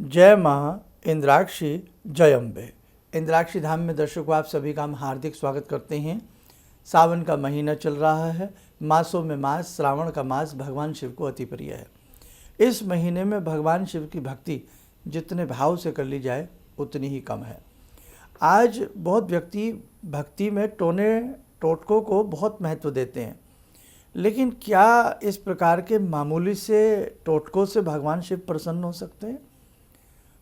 जय माँ इंद्राक्षी जय अम्बे। इंद्राक्षी धाम में दर्शकों आप सभी का हम हार्दिक स्वागत करते हैं। सावन का महीना चल रहा है। मासों में मास श्रावण का मास भगवान शिव को अति प्रिय है। इस महीने में भगवान शिव की भक्ति जितने भाव से कर ली जाए उतनी ही कम है। आज बहुत व्यक्ति भक्ति में टोने टोटकों को बहुत महत्व देते हैं, लेकिन क्या इस प्रकार के मामूली से टोटकों से भगवान शिव प्रसन्न हो सकते हैं?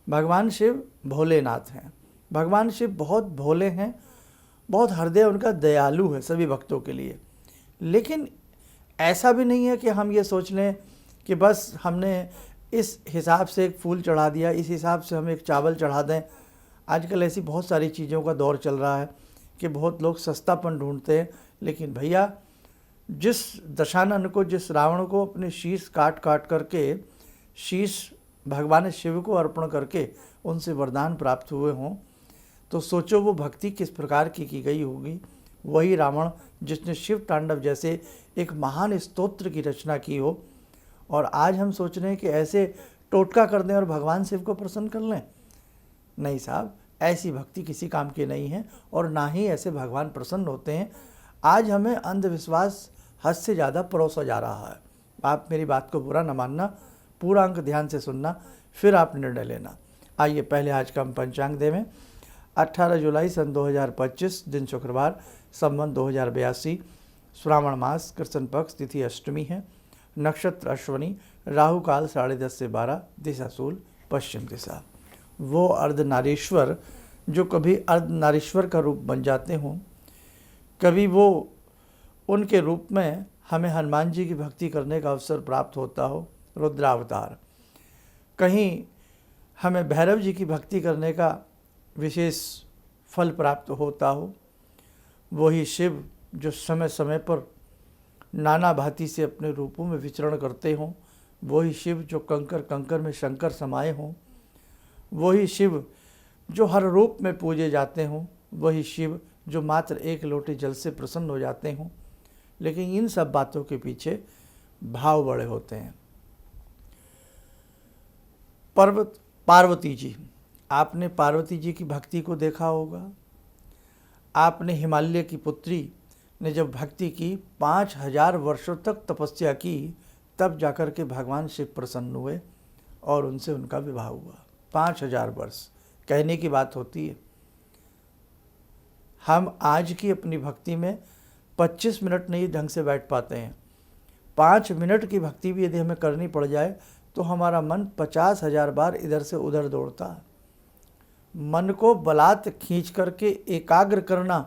भगवान शिव भोलेनाथ हैं। भगवान शिव बहुत भोले हैं, बहुत हृदय उनका दयालु है सभी भक्तों के लिए। लेकिन ऐसा भी नहीं है कि हम ये सोच लें कि बस हमने इस हिसाब से एक फूल चढ़ा दिया, इस हिसाब से हम एक चावल चढ़ा दें। आजकल ऐसी बहुत सारी चीज़ों का दौर चल रहा है कि बहुत लोग सस्तापन ढूंढते हैं। लेकिन भैया, जिस दशानन को, जिस रावण को अपने शीश काट काट करके शीश भगवान शिव को अर्पण करके उनसे वरदान प्राप्त हुए हों, तो सोचो वो भक्ति किस प्रकार की गई होगी। वही रावण जिसने शिव तांडव जैसे एक महान स्तोत्र की रचना की हो, और आज हम सोच रहे हैं कि ऐसे टोटका कर दें और भगवान शिव को प्रसन्न कर लें। नहीं साहब, ऐसी भक्ति किसी काम की नहीं है और ना ही ऐसे भगवान प्रसन्न होते हैं। आज हमें अंधविश्वास हद से ज़्यादा परोसा जा रहा है। आप मेरी बात को बुरा न मानना, पूरा अंक ध्यान से सुनना, फिर आप निर्णय लेना। आइए पहले आज का हम पंचांग देवें। 18 जुलाई सन 2025, दिन शुक्रवार, संवत 2082, श्रावण मास, कृष्ण पक्ष, तिथि अष्टमी है, नक्षत्र अश्वनी, राहु काल 10:30 से 12, दिशा शूल पश्चिम दिशा। वो अर्धनारीश्वर जो कभी अर्धनारीश्वर का रूप बन जाते हों, कभी वो उनके रूप में हमें हनुमान जी की भक्ति करने का अवसर प्राप्त होता हो, रुद्रावतार, कहीं हमें भैरव जी की भक्ति करने का विशेष फल प्राप्त होता हो, वही शिव जो समय समय पर नाना भांति से अपने रूपों में विचरण करते हों, वही शिव जो कंकर कंकर में शंकर समाये हों, वही शिव जो हर रूप में पूजे जाते हों, वही शिव जो मात्र एक लोटे जल से प्रसन्न हो जाते हों। लेकिन इन सब बातों के पीछे भाव बड़े होते हैं। पार्वती जी, आपने पार्वती जी की भक्ति को देखा होगा। आपने हिमालय की पुत्री ने जब भक्ति की, 5000 वर्षों तक तपस्या की, तब जाकर के भगवान शिव प्रसन्न हुए और उनसे उनका विवाह हुआ। 5000 वर्ष कहने की बात होती है। हम आज की अपनी भक्ति में 25 मिनट नहीं ढंग से बैठ पाते हैं। 5 मिनट की भक्ति भी यदि हमें करनी पड़ जाए तो हमारा मन 50,000 बार इधर से उधर दौड़ता है। मन को बलात् खींच करके एकाग्र करना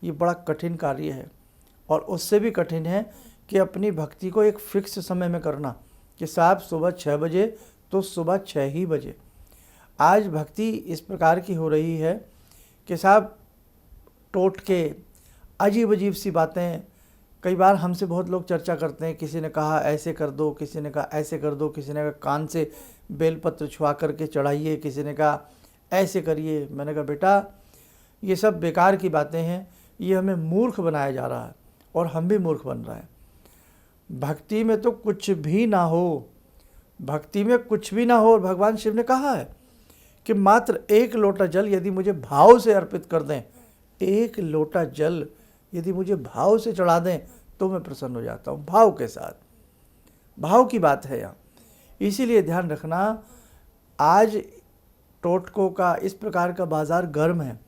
ये बड़ा कठिन कार्य है, और उससे भी कठिन है कि अपनी भक्ति को एक फिक्स समय में करना कि साहब सुबह 6 बजे तो सुबह 6 ही बजे। आज भक्ति इस प्रकार की हो रही है कि साहब टोटके, अजीब अजीब सी बातें। कई बार हमसे बहुत लोग चर्चा करते हैं, किसी ने कहा ऐसे कर दो, किसी ने कहा ऐसे कर दो, किसी ने कहा कान से बेलपत्र छुआ करके चढ़ाइए, किसी ने कहा ऐसे करिए। मैंने कहा बेटा, ये सब बेकार की बातें हैं, ये हमें मूर्ख बनाया जा रहा है और हम भी मूर्ख बन रहे हैं। भक्ति में तो कुछ भी ना हो, भक्ति में कुछ भी ना हो। और भगवान शिव ने कहा है कि मात्र एक लोटा जल यदि मुझे भाव से अर्पित कर दें, एक लोटा जल यदि मुझे भाव से चढ़ा दें तो मैं प्रसन्न हो जाता हूँ। भाव के साथ, भाव की बात है यहाँ। इसीलिए ध्यान रखना, आज टोटकों का इस प्रकार का बाजार गर्म है।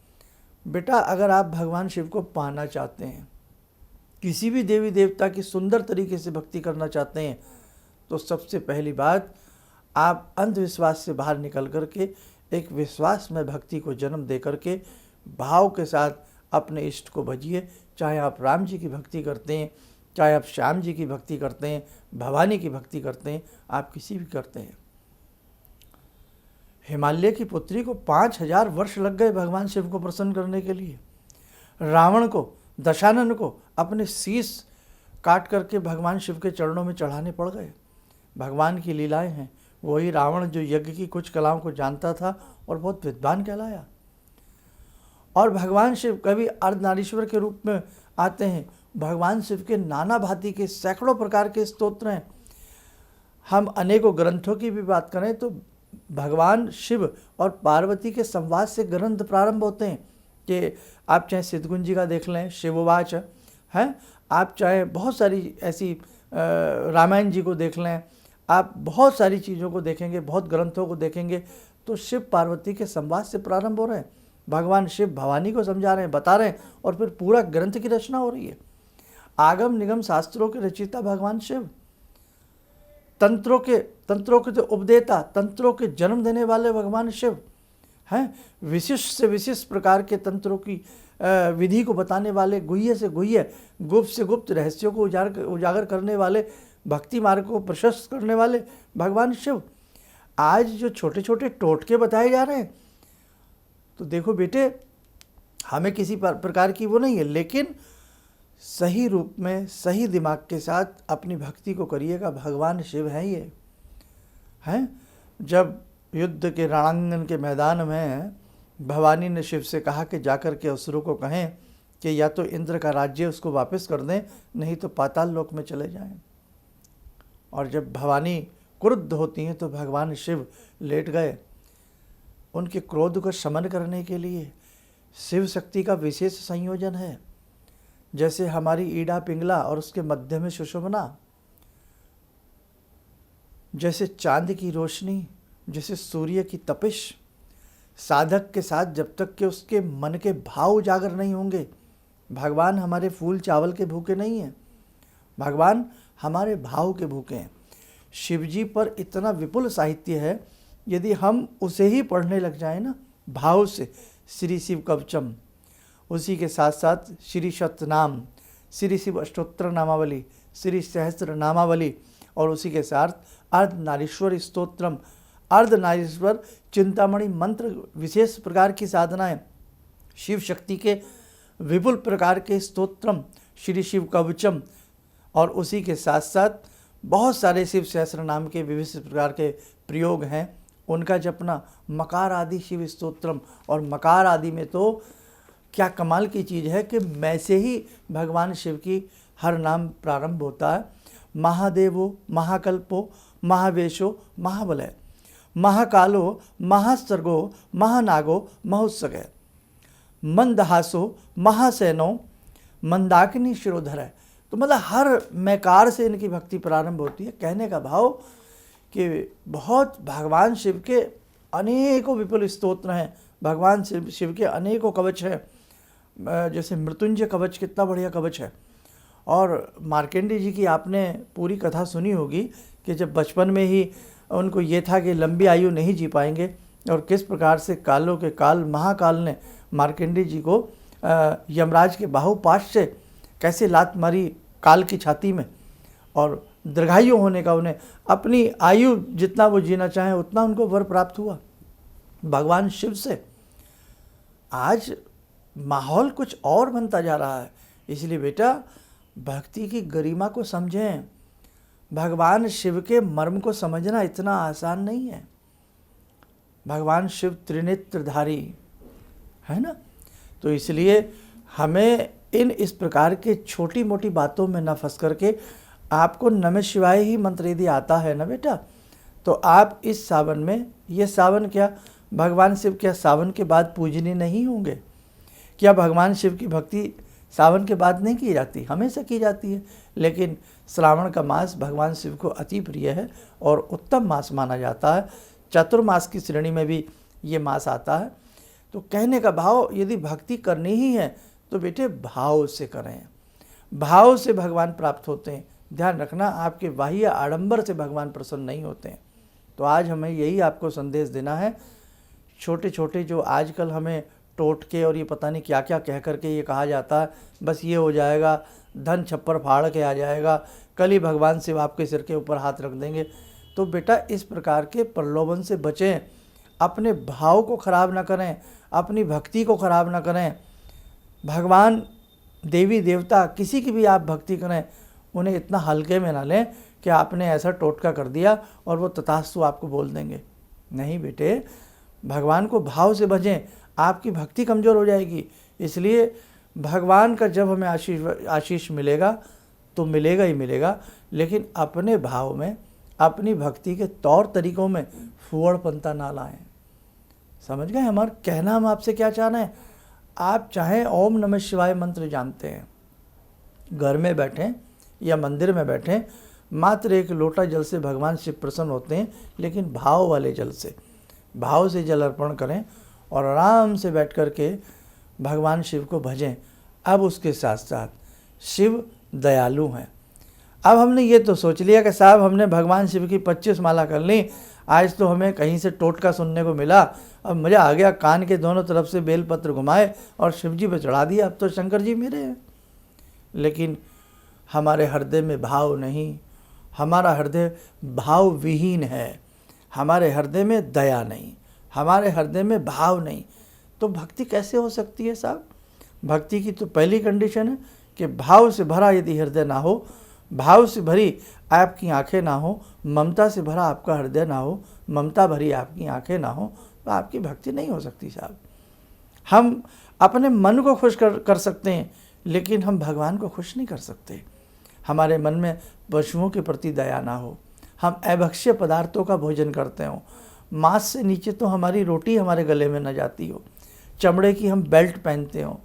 बेटा, अगर आप भगवान शिव को पाना चाहते हैं, किसी भी देवी देवता की सुंदर तरीके से भक्ति करना चाहते हैं, तो सबसे पहली बात, आप अंधविश्वास से बाहर निकल करके एक विश्वास में भक्ति को जन्म दे करके भाव के साथ अपने इष्ट को भजिए। चाहे आप राम जी की भक्ति करते हैं, चाहे आप श्याम जी की भक्ति करते हैं, भवानी की भक्ति करते हैं, आप किसी भी करते हैं। हिमालय की पुत्री को 5000 वर्ष लग गए भगवान शिव को प्रसन्न करने के लिए। रावण को, दशानन को अपने शीश काट करके भगवान शिव के चरणों में चढ़ाने पड़ गए। भगवान की लीलाएं हैं। वही रावण जो यज्ञ की कुछ कलाओं को जानता था और बहुत विद्वान कहलाया। और भगवान शिव कभी अर्धनारीश्वर के रूप में आते हैं। भगवान शिव के नाना भांति के सैकड़ों प्रकार के स्तोत्र हैं। हम अनेकों ग्रंथों की भी बात करें तो भगवान शिव और पार्वती के संवाद से ग्रंथ प्रारंभ होते हैं कि आप चाहे सिद्धगुंज जी का देख लें, शिववाच है, आप चाहे बहुत सारी ऐसी रामायण जी को देख लें, आप बहुत सारी चीज़ों को देखेंगे, बहुत ग्रंथों को देखेंगे, तो शिव पार्वती के संवाद से प्रारंभ हो रहे हैं। भगवान शिव भवानी को समझा रहे हैं, बता रहे हैं, और फिर पूरा ग्रंथ की रचना हो रही है। आगम निगम शास्त्रों के रचयिता भगवान शिव, तंत्रों के तो उपदेता, तंत्रों के जन्म देने वाले भगवान शिव हैं। विशिष्ट से विशिष्ट प्रकार के तंत्रों की विधि को बताने वाले, गुह्य से गुह्य, गुप्त से गुप्त रहस्यों को उजागर करने वाले, भक्ति मार्ग को प्रशस्त करने वाले भगवान शिव। आज जो छोटे छोटे टोटके बताए जा रहे हैं, तो देखो बेटे, हमें किसी प्रकार की वो नहीं है, लेकिन सही रूप में सही दिमाग के साथ अपनी भक्ति को करिएगा। भगवान शिव हैं ये हैं। जब युद्ध के रणांगन के मैदान में भवानी ने शिव से कहा कि जाकर के असुरों को कहें कि या तो इंद्र का राज्य उसको वापस कर दें, नहीं तो पाताल लोक में चले जाएं। और जब भवानी क्रुद्ध होती हैं तो भगवान शिव लेट गए। उनके क्रोध को शमन करने के लिए शिव शक्ति का विशेष संयोजन है। जैसे हमारी ईड़ा पिंगला और उसके मध्य में सुषुम्ना, जैसे चांद की रोशनी, जैसे सूर्य की तपिश, साधक के साथ जब तक कि उसके मन के भाव उजागर नहीं होंगे। भगवान हमारे फूल चावल के भूखे नहीं हैं, भगवान हमारे भाव के भूखे हैं। शिवजी पर इतना विपुल साहित्य है, यदि हम उसे ही पढ़ने लग जाएं ना भाव से, श्री शिव कवचम, उसी के साथ साथ श्री शतनाम, श्री शिव अष्टोत्तर नामावली, श्री सहस्त्र नामावली, और उसी के साथ अर्धनारीश्वर स्तोत्रम, अर्धनारीश्वर चिंतामणि मंत्र, विशेष प्रकार की साधनाएं, शिव शक्ति के विपुल प्रकार के स्तोत्रम, श्री शिव कवचम, और उसी के साथ साथ बहुत सारे शिव सहस्त्र नाम के विविध प्रकार के प्रयोग हैं, उनका जपना, मकार आदि शिव स्तोत्रम। और मकार आदि में तो क्या कमाल की चीज़ है कि मैं से ही भगवान शिव की हर नाम प्रारंभ होता है। महादेवो, महाकल्पो, महावेशो, महाबलय, महाकालो, महासर्गो, महानागो, महोत्सग, मंदहासो, महासैनो, मंदाकिनी शिरोधर है। तो मतलब हर मैकार से इनकी भक्ति प्रारंभ होती है। कहने का भाव कि बहुत भगवान शिव के अनेकों विपुल स्तोत्र हैं, भगवान शिव के अनेकों कवच हैं। जैसे मृत्युंजय कवच कितना बढ़िया कवच है। और मार्कंडेय जी की आपने पूरी कथा सुनी होगी कि जब बचपन में ही उनको ये था कि लंबी आयु नहीं जी पाएंगे, और किस प्रकार से कालों के काल महाकाल ने मार्कंडेय जी को यमराज के बाहुपाश से कैसे लात मारी काल की छाती में, और दीर्घायु होने का, उन्हें अपनी आयु जितना वो जीना चाहें उतना उनको वर प्राप्त हुआ भगवान शिव से। आज माहौल कुछ और बनता जा रहा है, इसलिए बेटा भक्ति की गरिमा को समझें। भगवान शिव के मर्म को समझना इतना आसान नहीं है। भगवान शिव त्रिनेत्रधारी है ना, तो इसलिए हमें इस प्रकार के छोटी मोटी बातों में न फंस करके, आपको नमः शिवाय ही मंत्र यदि आता है ना बेटा, तो आप इस सावन में, ये सावन क्या भगवान शिव क्या सावन के बाद पूजनीय नहीं होंगे? क्या भगवान शिव की भक्ति सावन के बाद नहीं की जाती? हमेशा की जाती है। लेकिन श्रावण का मास भगवान शिव को अति प्रिय है और उत्तम मास माना जाता है। चतुर्मास की श्रेणी में भी ये मास आता है। तो कहने का भाव, यदि भक्ति करनी ही है तो बेटे भाव से करें, भाव से भगवान प्राप्त होते हैं। ध्यान रखना, आपके बाह्य आडंबर से भगवान प्रसन्न नहीं होते हैं। तो आज हमें यही आपको संदेश देना है। छोटे छोटे जो आजकल हमें टोटके और ये पता नहीं क्या क्या कह करके ये कहा जाता है, बस ये हो जाएगा, धन छप्पर फाड़ के आ जाएगा, कल ही भगवान शिव आपके सिर के ऊपर हाथ रख देंगे। तो बेटा इस प्रकार के प्रलोभन से बचें, अपने भाव को खराब ना करें, अपनी भक्ति को खराब ना करें। भगवान, देवी देवता, किसी की भी आप भक्ति करें, उन्हें इतना हल्के में ना लें कि आपने ऐसा टोटका कर दिया और वो तथास्तु आपको बोल देंगे। नहीं बेटे, भगवान को भाव से भजें, आपकी भक्ति कमज़ोर हो जाएगी। इसलिए भगवान का जब हमें आशीष मिलेगा तो मिलेगा ही मिलेगा, लेकिन अपने भाव में, अपनी भक्ति के तौर तरीकों में फुहड़पंता ना लाएं। समझ गए हमारा कहना? हम आपसे क्या चाहना है? आप चाहे ओम नमः शिवाय मंत्र जानते हैं, घर में बैठें या मंदिर में बैठें, मात्र एक लोटा जल से भगवान शिव प्रसन्न होते हैं, लेकिन भाव वाले जल से, भाव से जल अर्पण करें और आराम से बैठ कर के भगवान शिव को भजें। अब उसके साथ साथ शिव दयालु हैं। अब हमने ये तो सोच लिया कि साहब हमने भगवान शिव की 25 माला कर ली, आज तो हमें कहीं से टोटका सुनने को मिला, अब मज़ा आ गया, कान के दोनों तरफ से बेलपत्र घुमाए और शिव जी पे चढ़ा दिया, अब तो शंकर जी मेरे हैं। लेकिन हमारे हृदय में भाव नहीं, हमारा हृदय भाव विहीन है, हमारे हृदय में दया नहीं, हमारे हृदय में भाव नहीं, तो भक्ति कैसे हो सकती है साहब? भक्ति की तो पहली कंडीशन है कि भाव से भरा यदि हृदय ना हो, भाव से भरी आपकी आंखें ना हो, ममता से भरा आपका हृदय ना हो, ममता भरी आपकी आंखें ना हो, तो आपकी भक्ति नहीं हो सकती साहब। हम अपने मन को खुश कर सकते हैं, लेकिन हम भगवान को खुश नहीं कर सकते। हमारे मन में पशुओं के प्रति दया ना हो, हम अभक्ष्य पदार्थों का भोजन करते हो, मांस से नीचे तो हमारी रोटी हमारे गले में न जाती हो, चमड़े की हम बेल्ट पहनते हो,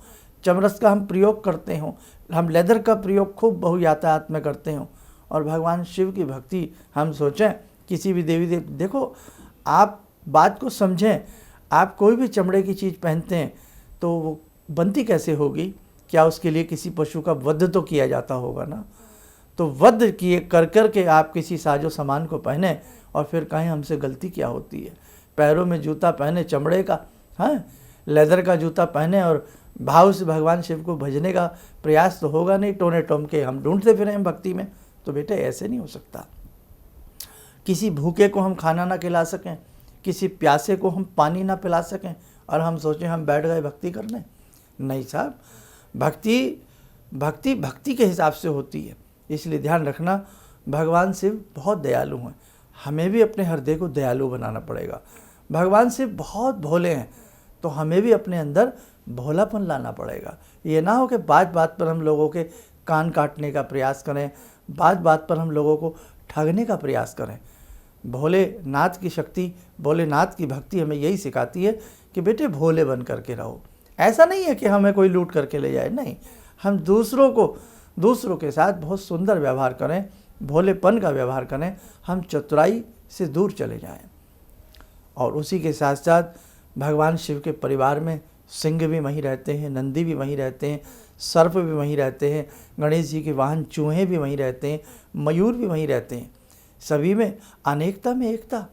चमरस का हम प्रयोग करते हो, हम लेदर का प्रयोग खूब बहु यातायात में करते हो, और भगवान शिव की भक्ति हम सोचें किसी भी देवी देखो आप बात को समझें, आप कोई भी चमड़े की चीज़ पहनते हैं तो वो बनती कैसे होगी? क्या उसके लिए किसी पशु का वध तो किया जाता होगा ना? तो वध किए कर के आप किसी साजो सामान को पहने और फिर कहें हमसे गलती क्या होती है? पैरों में जूता पहने चमड़े का, हाँ लेदर का जूता पहने और भाव से भगवान शिव को भजने का प्रयास तो होगा नहीं, टोने टोम के हम ढूंढते फिरें हम भक्ति में, तो बेटे ऐसे नहीं हो सकता। किसी भूखे को हम खाना ना खिला सकें, किसी प्यासे को हम पानी ना पिला सकें और हम सोचें हम बैठ गए भक्ति करने? नहीं साहब, भक्ति भक्ति के हिसाब से होती है। इसलिए ध्यान रखना, भगवान शिव बहुत दयालु हैं, हमें भी अपने हृदय को दयालु बनाना पड़ेगा। भगवान शिव बहुत भोले हैं, तो हमें भी अपने अंदर भोलापन लाना पड़ेगा। ये ना हो कि बात बात पर हम लोगों के कान काटने का प्रयास करें, बात बात पर हम लोगों को ठगने का प्रयास करें। भोलेनाथ की शक्ति, भोलेनाथ की भक्ति हमें यही सिखाती है कि बेटे भोले बन करके रहो। ऐसा नहीं है कि हमें कोई लूट करके ले जाए, नहीं, हम दूसरों के साथ बहुत सुंदर व्यवहार करें, भोलेपन का व्यवहार करें, हम चतुराई से दूर चले जाएं। और उसी के साथ साथ भगवान शिव के परिवार में सिंह भी वहीं रहते हैं, नंदी भी वहीं रहते हैं, सर्प भी वहीं रहते हैं, गणेश जी के वाहन चूहे भी वहीं रहते हैं, मयूर भी वहीं रहते हैं। सभी में अनेकता में एकता।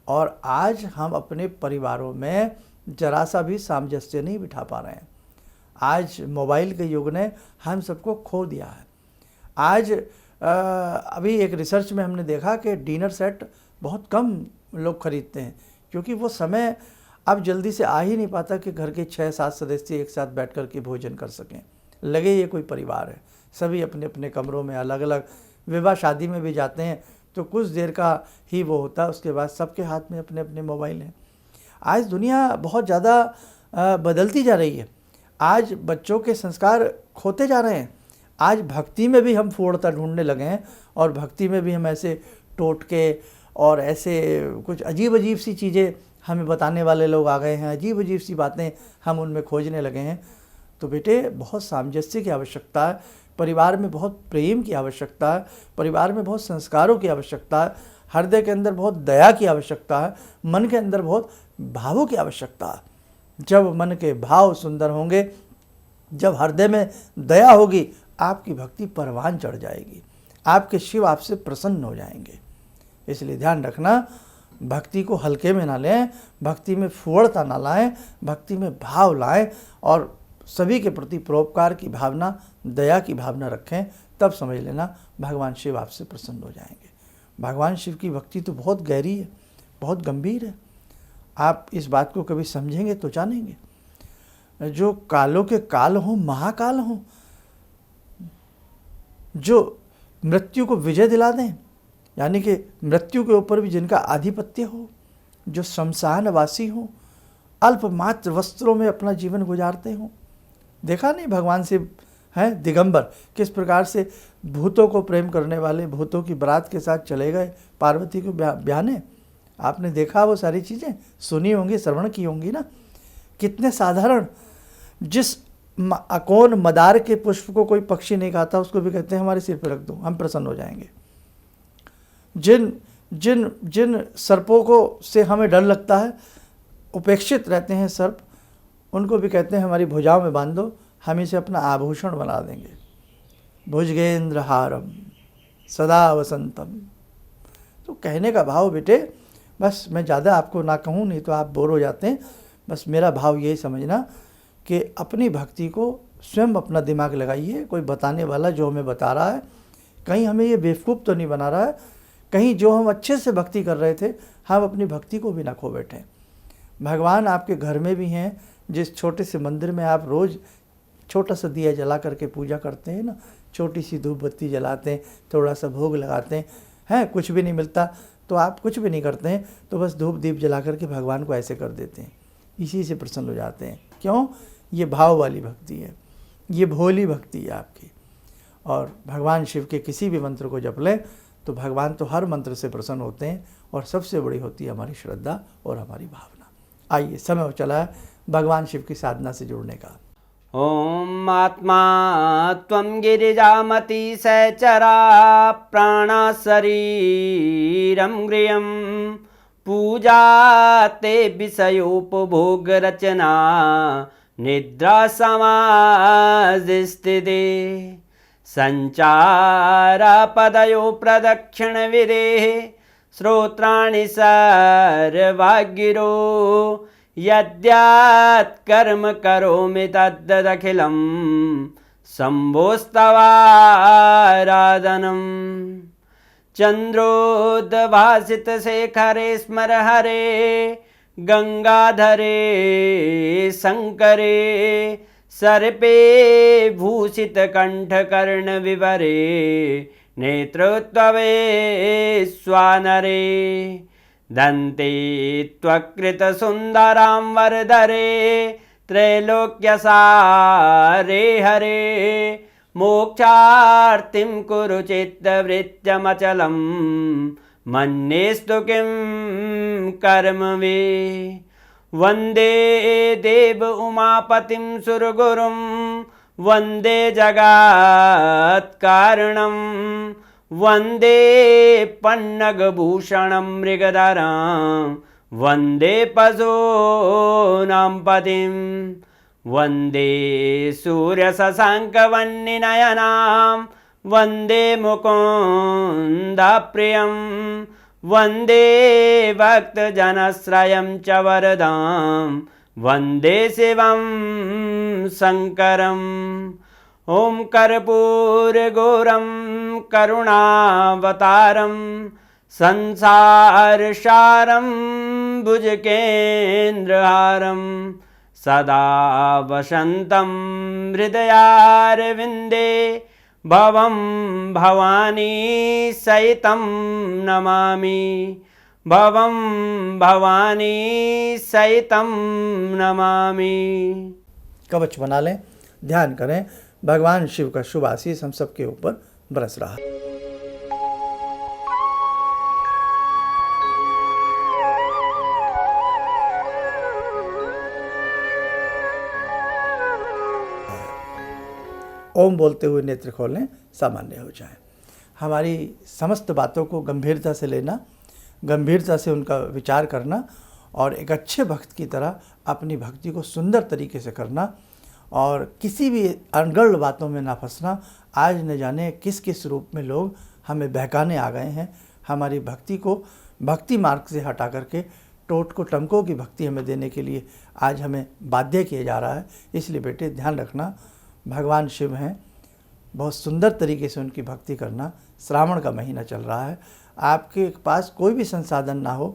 और आज हम अपने परिवारों में जरा सा भी सामंजस्य नहीं बिठा पा रहे हैं। आज मोबाइल के युग ने हम सबको खो दिया है। आज अभी एक रिसर्च में हमने देखा कि डिनर सेट बहुत कम लोग खरीदते हैं, क्योंकि वो समय अब जल्दी से आ ही नहीं पाता कि घर के 6-7 सदस्य एक साथ बैठ कर के भोजन कर सकें। लगे ये कोई परिवार है, सभी अपने अपने कमरों में अलग अलग, विवाह शादी में भी जाते हैं तो कुछ देर का ही वो होता है, उसके बाद सबके हाथ में अपने अपने मोबाइल हैं। आज दुनिया बहुत ज़्यादा बदलती जा रही है। आज बच्चों के संस्कार खोते जा रहे हैं। आज भक्ति में भी हम फूहड़ता ढूंढने लगे हैं, और भक्ति में भी हम ऐसे टोटके और ऐसे कुछ अजीब अजीब सी चीज़ें हमें बताने वाले लोग आ गए हैं, अजीब अजीब सी बातें हम उनमें खोजने लगे हैं। तो बेटे बहुत सामंजस्य की आवश्यकता है, परिवार में बहुत प्रेम की आवश्यकता है, परिवार में बहुत संस्कारों की आवश्यकता है, हृदय के अंदर बहुत दया की आवश्यकता है, मन के अंदर बहुत भावों की आवश्यकता है। जब मन के भाव सुंदर होंगे, जब हृदय में दया होगी, आपकी भक्ति परवान चढ़ जाएगी, आपके शिव आपसे प्रसन्न हो जाएंगे। इसलिए ध्यान रखना, भक्ति को हल्के में ना लें, भक्ति में फुहड़ता ना लाएं, भक्ति में भाव लाएं और सभी के प्रति परोपकार की भावना, दया की भावना रखें। तब समझ लेना भगवान शिव आपसे प्रसन्न हो जाएंगे। भगवान शिव की भक्ति तो बहुत गहरी है, बहुत गंभीर है। आप इस बात को कभी समझेंगे तो जानेंगे। जो कालों के काल हों, महाकाल हों, जो मृत्यु को विजय दिला दें, यानी कि मृत्यु के ऊपर भी जिनका आधिपत्य हो, जो शमशानवासी हो, अल्पमात्र वस्त्रों में अपना जीवन गुजारते हों। देखा नहीं भगवान शिव हैं दिगंबर, किस प्रकार से भूतों को प्रेम करने वाले भूतों की बारात के साथ चले गए पार्वती को ब्याहने। आपने देखा वो सारी चीज़ें, सुनी होंगी, श्रवण की होंगी ना। कितने साधारण, जिस कौन मदार के पुष्प को कोई पक्षी नहीं खाता उसको भी कहते हैं हमारे सिर पर रख दो, हम प्रसन्न हो जाएंगे। जिन जिन जिन सर्पों को से हमें डर लगता है, उपेक्षित रहते हैं सर्प, उनको भी कहते हैं हमारी भुजाओं में बांध दो, हम इसे अपना आभूषण बना देंगे। भुजगेंद्र हारम सदा वसंतम। तो कहने का भाव बेटे, बस मैं ज़्यादा आपको ना कहूँ नहीं तो आप बोर हो जाते हैं। बस मेरा भाव यही समझना कि अपनी भक्ति को स्वयं अपना दिमाग लगाइए। कोई बताने वाला जो हमें बता रहा है, कहीं हमें ये बेवकूफ़ तो नहीं बना रहा है, कहीं जो हम अच्छे से भक्ति कर रहे थे हम अपनी भक्ति को भी ना खो बैठें। भगवान आपके घर में भी हैं। जिस छोटे से मंदिर में आप रोज़ छोटा सा दिया जला करके पूजा करते हैं ना, छोटी सी धूप बत्ती जलाते हैं, थोड़ा सा भोग लगाते हैं, कुछ भी नहीं मिलता तो आप कुछ भी नहीं करते हैं, तो बस धूप दीप जला करके भगवान को ऐसे कर देते हैं, इसी से प्रसन्न हो जाते हैं। क्यों? ये भाव वाली भक्ति है, ये भोली भक्ति है आपकी। और भगवान शिव के किसी भी मंत्र को जप लें तो भगवान तो हर मंत्र से प्रसन्न होते हैं, और सबसे बड़ी होती है हमारी श्रद्धा और हमारी भावना। आइए, समय हो चला है भगवान शिव की साधना से जुड़ने का। ओम आत्मा त्वं गिरिजामति सहचरा प्राणा शरीरं गृहं पूजा ते विषयोपभोग रचना निद्रा समाधिस्थिते संचारा पदयो प्रदक्षिण विदेः श्रोत्राणि सर्वागिरो यद्यात् कर्म करोमि तद्दखिलं शम्भोस्तवाराधनम् चन्द्रोद्भासित शेखरे स्मर हरे गंगाधरे शंकरे सर्पे भूषित कंठकर्ण विवरे नेत्रोत्तवे स्वानरे दन्ते त्वकृत सुंदरां वरदरे त्रैलोक्यसारे हरे मोक्षार्तिं कुरु चित्तवृत्त्यमचलं मन्येस्तु किं कर्म वे वन्दे देव उमापतिं सुरगुरुं वन्दे जगत्कारणं वन्दे पन्नगभूषणं मृगधरं वन्दे पशूनां पतिं वन्दे सूर्यशशाङ्कवह्निनयनां वन्दे मुकुन्दप्रियं वन्दे भक्तजनश्रयं च वरदां वन्दे शिवं शङ्करम् ॐ कर्पूरगौरं करुणावतारं संसारसारं भुजगेन्द्रहारं सदा वसन्तं हृदयारविन्दे भवं भवानी सहितं नमामि भवं भवानी सहितं नमामि। कवच बना लें, ध्यान करें, भगवान शिव का शुभ आशीष हम सबके ऊपर बरस रहा है। ओम बोलते हुए नेत्र खोलें, सामान्य हो जाए। हमारी समस्त बातों को गंभीरता से लेना, गंभीरता से उनका विचार करना और एक अच्छे भक्त की तरह अपनी भक्ति को सुंदर तरीके से करना और किसी भी अनगढ़ बातों में ना फंसना। आज न जाने किस किस रूप में लोग हमें बहकाने आ गए हैं। हमारी भक्ति को भक्ति मार्ग से हटा करके टोट को टमकों की भक्ति हमें देने के लिए आज हमें बाध्य किया जा रहा है। इसलिए बेटे ध्यान रखना, भगवान शिव हैं, बहुत सुंदर तरीके से उनकी भक्ति करना। श्रावण का महीना चल रहा है, आपके पास कोई भी संसाधन ना हो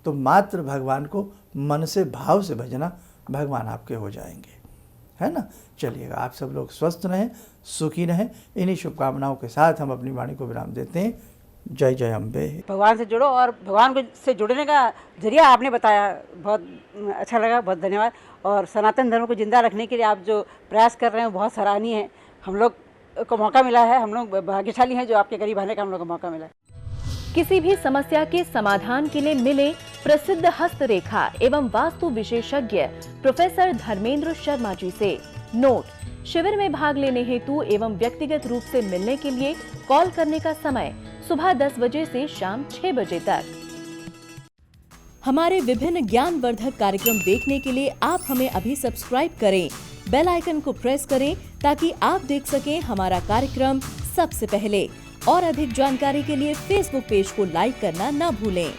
तो मात्र भगवान को मन से भाव से भजना, भगवान आपके हो जाएंगे, है ना। चलिएगा, आप सब लोग स्वस्थ रहें, सुखी रहें। इन्हीं शुभकामनाओं के साथ हम अपनी वाणी को विराम देते हैं। जय जय अम्बे। भगवान से जुड़ो और भगवान को से जुड़ने का जरिया आपने बताया, बहुत अच्छा लगा, बहुत धन्यवाद। और सनातन धर्म को जिंदा रखने के लिए आप जो प्रयास कर रहे हैं वो बहुत सराहनीय है। हम लोग को मौका मिला है, हम लोग भाग्यशाली हैं जो आपके करीब आने का हम लोग को मौका मिला है। किसी भी समस्या के समाधान के लिए मिले प्रसिद्ध हस्तरेखा एवं वास्तु विशेषज्ञ प्रोफेसर धर्मेंद्र शर्मा जी से। नोट: शिविर में भाग लेने हेतु एवं व्यक्तिगत रूप से मिलने के लिए कॉल करने का समय सुबह 10 बजे से शाम 6 बजे तक। हमारे विभिन्न ज्ञानवर्धक कार्यक्रम देखने के लिए आप हमें अभी सब्सक्राइब करें, बेल आइकन को प्रेस करें ताकि आप देख सकें हमारा कार्यक्रम सबसे पहले। और अधिक जानकारी के लिए फेसबुक पेज को लाइक करना न भूलें।